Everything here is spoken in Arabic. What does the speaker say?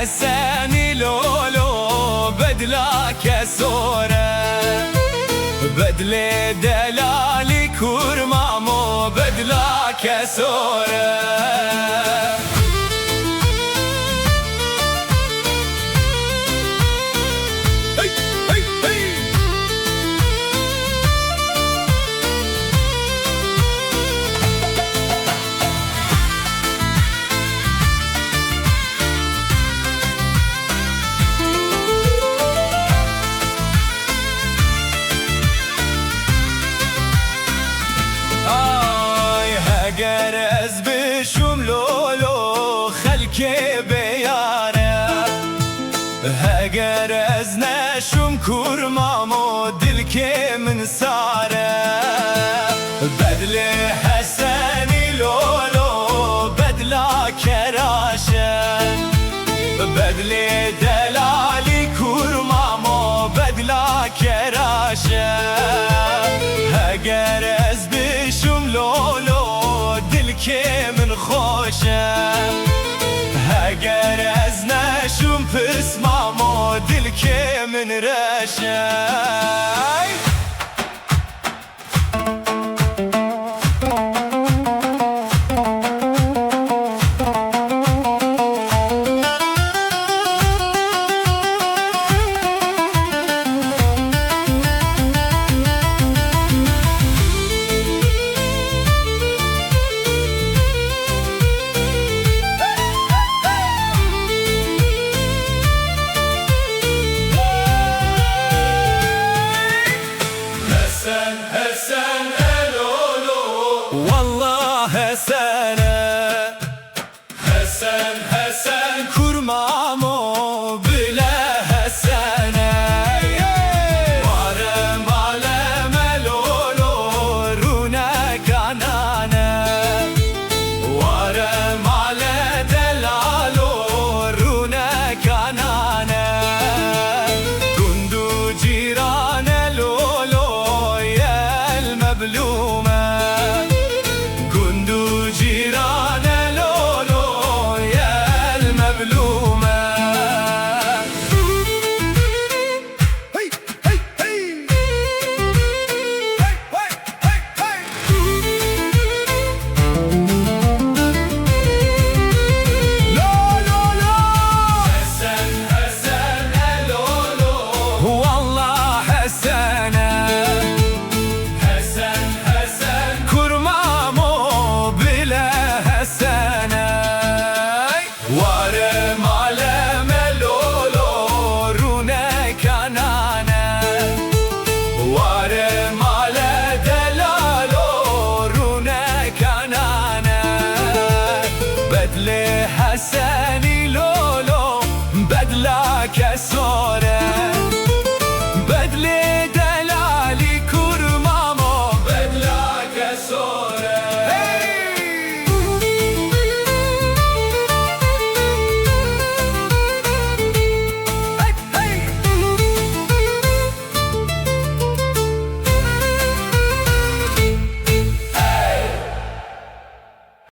حسني لولو بدلا كسورة بدل دلالي كرمامو بدلا كسورة قرز بشوم لولو خلكي بياره قرز نشوم كرمامو دلكي من ساره بدل حسني لولو بدلا كراشن بدل دلالي كرمامو بدلا كراشن قرز بشوم لولو دلكي من خوشه هقرز نشوم پسمامو دلكي من رشه حسن الولو والله حسن حسن كرمامو بلا حسن وارم علم الولو رونا كانانا وارم على دلالو رونا كانانا كندو جيران مبلومة كندو جيران لولو يا المبلومة هي هي هي لا لا لا حسن لولو والله حسن وارم على ملولو رونا كانانا وارم على دلالو رونا كانانا بدل حسني لولو بدلا كسورة